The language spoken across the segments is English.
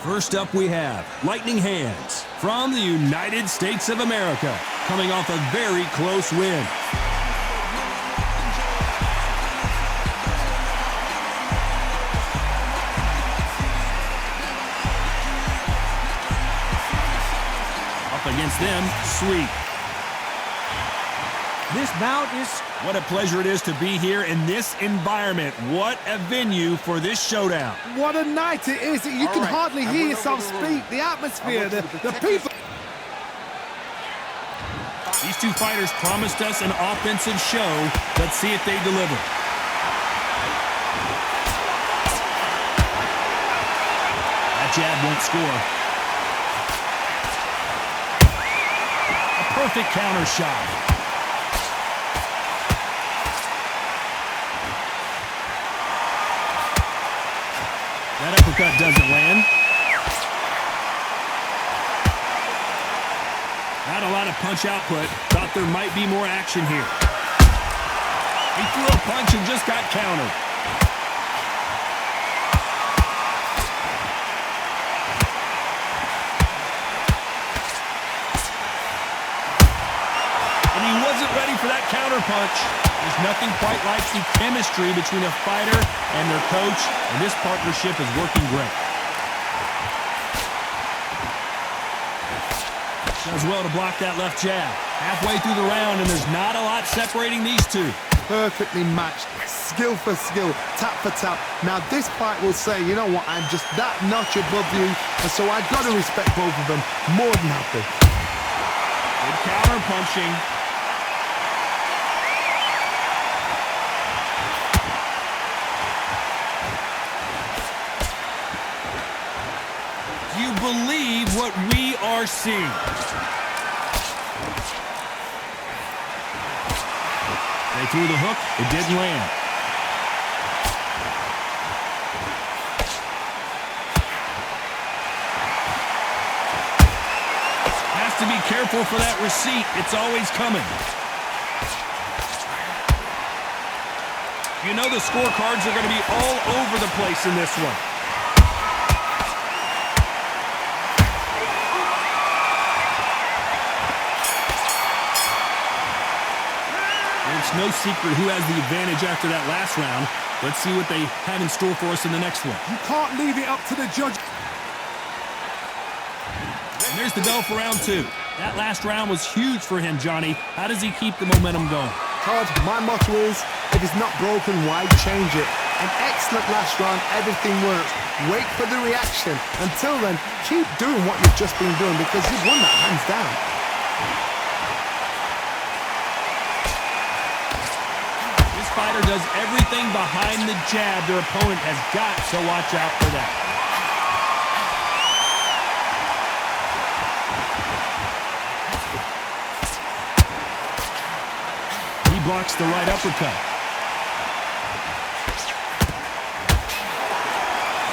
First up we have Lightning Hands from the United States of America, coming off a very close win. Up against them, Sweet. This bout is... What a pleasure it is to be here in this environment. What a venue for this showdown. What a night it is. You can hardly hear yourself speak. The atmosphere, the people. These two fighters promised us an offensive show. Let's see if they deliver. That jab won't score. A perfect counter shot. That uppercut doesn't land. Not a lot of punch output. Thought there might be more action here. He threw a punch and just got countered. And he wasn't ready for that counter punch. There's nothing quite like the chemistry between a fighter and their coach, and this partnership is working great. Does well to block that left jab. Halfway through the round, and there's not a lot separating these two. Perfectly matched, skill for skill, tap for tap. Now this fight will say, you know what, I'm just that notch above you, and so I've got to respect both of them more than happy. Good counter punching. You believe what we are seeing. They threw the hook, it didn't land. Has to be careful for that receipt, it's always coming. You know the scorecards are going to be all over the place in this one. It's no secret who has the advantage after that last round. Let's see what they have in store for us in the next one. You can't leave it up to the judge. And there's the bell for round two. That last round was huge for him, Johnny. How does he keep the momentum going? Todd, my motto is, if it's not broken, why change it? An excellent last round, everything works. Wait for the reaction. Until then, keep doing what you've just been doing because you've won that hands down. Fighter does everything behind the jab. Their opponent has got to watch out for that. He blocks the right uppercut.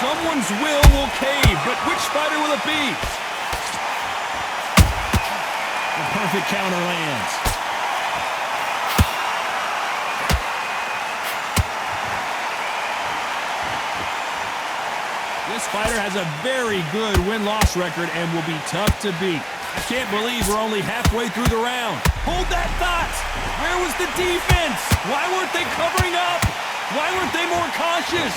Someone's will cave, but which fighter will it be? The perfect counter lands. This fighter has a very good win-loss record and will be tough to beat. I can't believe we're only halfway through the round. Hold that thought! Where was the defense? Why weren't they covering up? Why weren't they more cautious?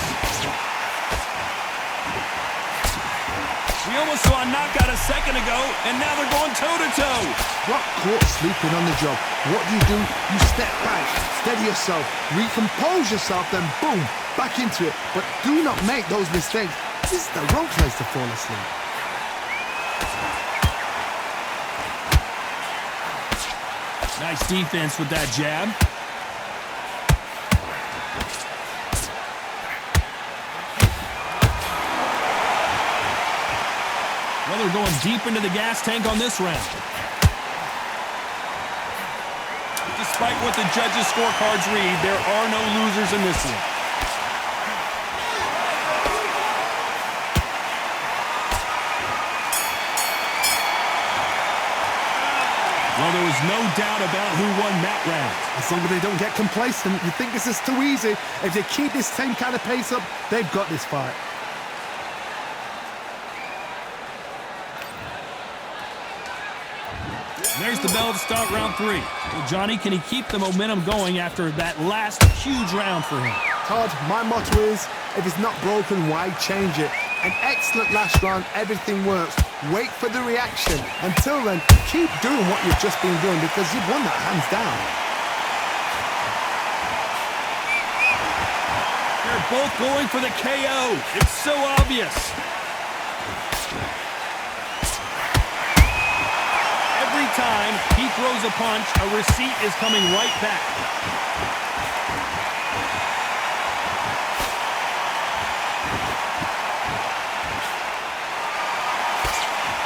We almost saw a knockout a second ago, and now they're going toe-to-toe. Got caught sleeping on the job. What do? You step back, steady yourself, recompose yourself, then boom, back into it. But do not make those mistakes. This is the wrong place to fall asleep. Nice defense with that jab. Well, they're going deep into the gas tank on this round. Despite what the judges' scorecards read, there are no losers in this one. Well, there was no doubt about who won that round. As long as they don't get complacent, you think this is too easy. If they keep this same kind of pace up, they've got this fight. There's the bell to start round 3. Well, Johnny, can he keep the momentum going after that last huge round for him? Todd, my motto is, if it's not broken, why change it? An excellent last round, everything works. Wait for the reaction. Until then, keep doing what you've just been doing because you've won that hands down. They're both going for the KO. It's so obvious. Every time he throws a punch, a receipt is coming right back.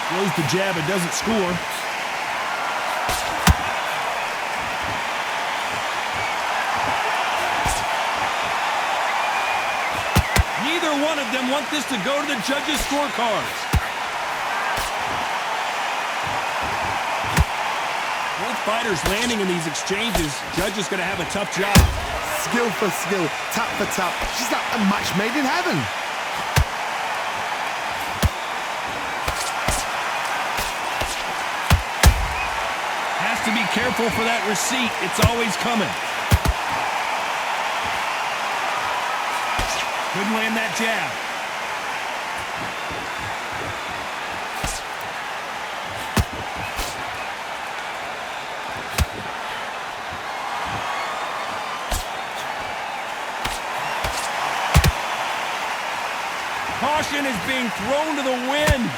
Throws the jab, it doesn't score. Neither one of them want this to go to the judges' scorecards. Both fighters landing in these exchanges. Judge is going to have a tough job. Skill for skill, tap for tap. She's like a match made in heaven. Has to be careful for that receipt. It's always coming. Couldn't land that jab. Caution is being thrown to the wind.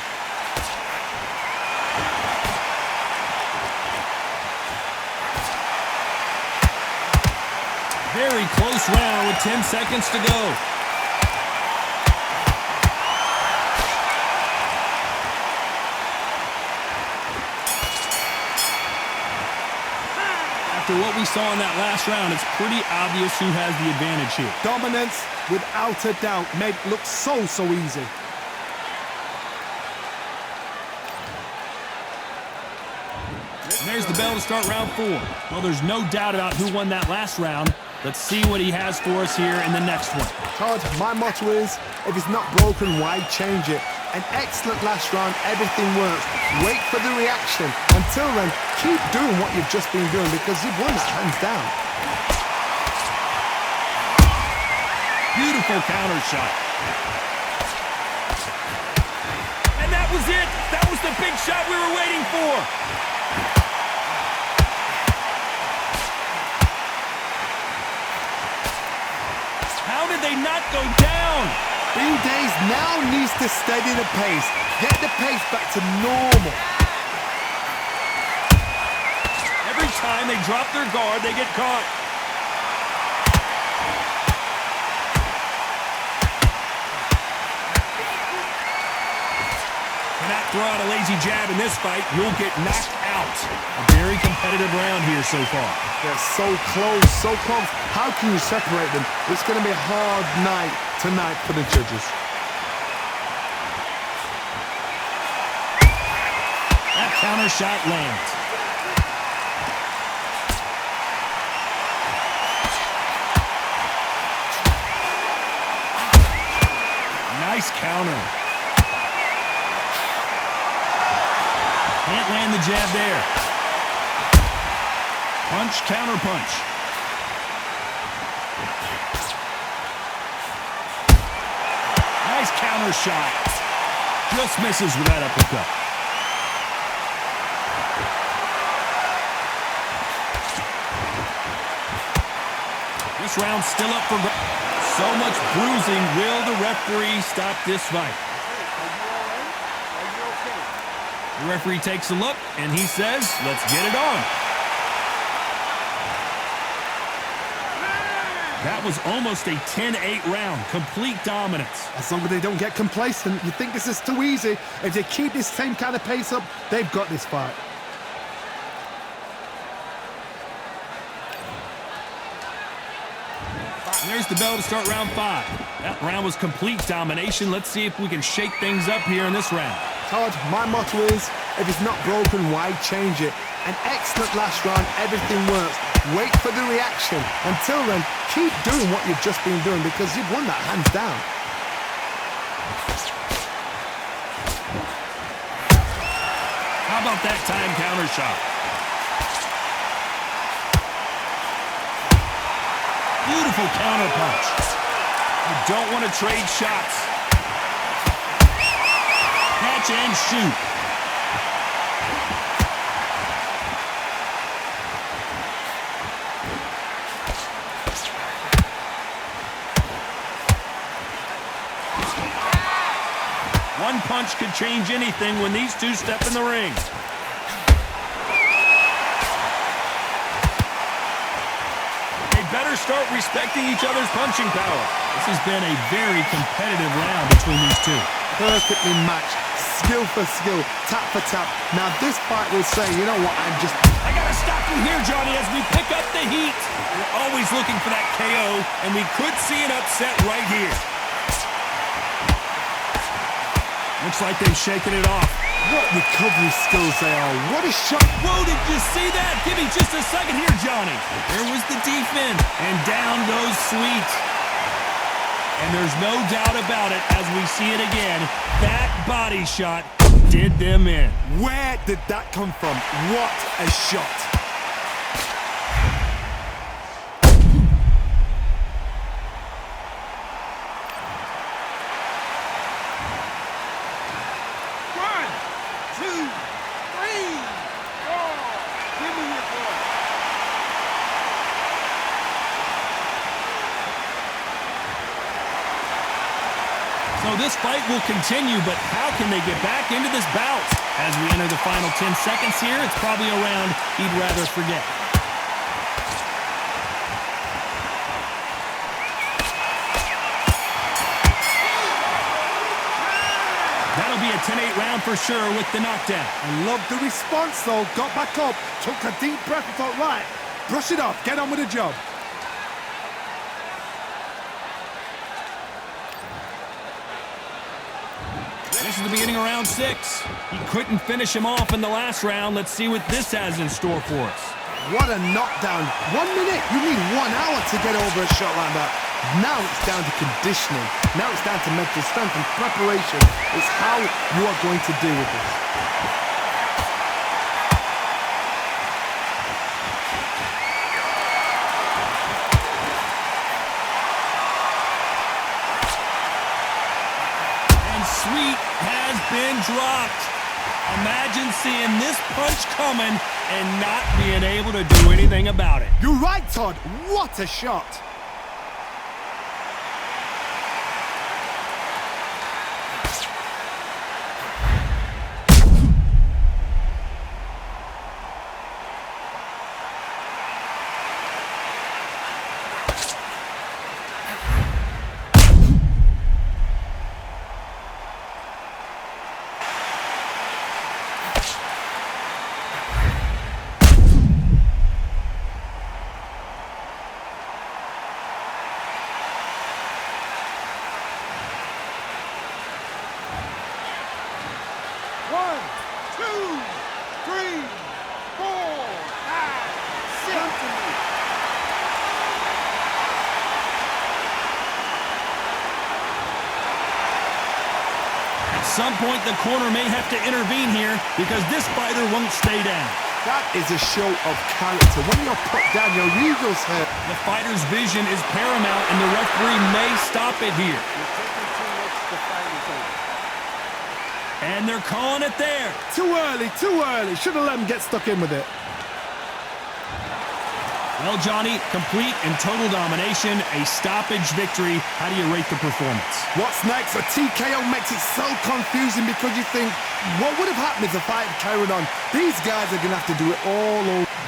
Very close round with 10 seconds to go. After what we saw in that last round, it's pretty obvious who has the advantage here. Dominance, without a doubt, made it look so easy. There's the bell to start round 4. Well, there's no doubt about who won that last round. Let's see what he has for us here in the next one. Todd, my motto is, if it's not broken, why change it? An excellent last round, everything works. Wait for the reaction. Until then, keep doing what you've just been doing because you've won that hands down. Beautiful counter shot. And that was it. That was the big shot we were waiting for. How did they not go down? B-Days now needs to steady the pace. Get the pace back to normal. Every time they drop their guard, they get caught. Cannot throw out a lazy jab in this fight. You'll get knocked out. A very competitive round here so far. They're so close, so close. How can you separate them? It's going to be a hard night tonight for the judges. That counter shot lands. Nice counter. Can't land the jab there. Punch, counter punch. Nice counter shot. Just misses with that uppercut. This round's still up for grabs. So much bruising. Will the referee stop this fight? The referee takes a look, and he says, let's get it on. That was almost a 10-8 round. Complete dominance. As long as they don't get complacent, you think this is too easy. If they keep this same kind of pace up, they've got this fight. There's the bell to start round 5. That round was complete domination. Let's see if we can shake things up here in this round. Todd, my motto is, if it's not broken, why change it? An excellent last round, everything works. Wait for the reaction. Until then, keep doing what you've just been doing because you've won that hands down. How about that time counter shot? Beautiful counter punch. You don't want to trade shots. Catch and shoot. One punch could change anything when these two step in the ring. They better start respecting each other's punching power. This has been a very competitive round between these two. Perfectly matched. Skill for skill. Tap for tap. Now this fight will say, you know what, I gotta stop you here, Johnny, as we pick up the heat. We're always looking for that KO, and we could see an upset right here. Looks like they've shaken it off. What recovery skills they are. What a shot. Whoa, did you see that? Give me just a second here, Johnny. There was the defense, and down goes Sweet. And there's no doubt about it as we see it again. That body shot did them in. Where did that come from? What a shot. So this fight will continue, but how can they get back into this bout? As we enter the final 10 seconds here, it's probably a round he'd rather forget. That'll be a 10-8 round for sure with the knockdown. I love the response, though. Got back up, took a deep breath and thought, right, brush it off, get on with the job. This is the beginning of round 6. He couldn't finish him off in the last round. Let's see what this has in store for us. What a knockdown. 1 minute. You need 1 hour to get over a shot like that. Now it's down to conditioning. Now it's down to mental strength and preparation. It's how you are going to deal with this. Sweet has been dropped. Imagine seeing this punch coming and not being able to do anything about it. You're right, Todd. What a shot. At some point, the corner may have to intervene here because this fighter won't stay down. That is a show of character. When you're put down, your eagle's hurt. The fighter's vision is paramount, and the referee may stop it here. And they're calling it there. Too early, too early. Should have let him get stuck in with it. Well, Johnny, complete and total domination, a stoppage victory. How do you rate the performance? What's next? A TKO makes it so confusing because you think, what would have happened if the fight had carried on? These guys are going to have to do it all over.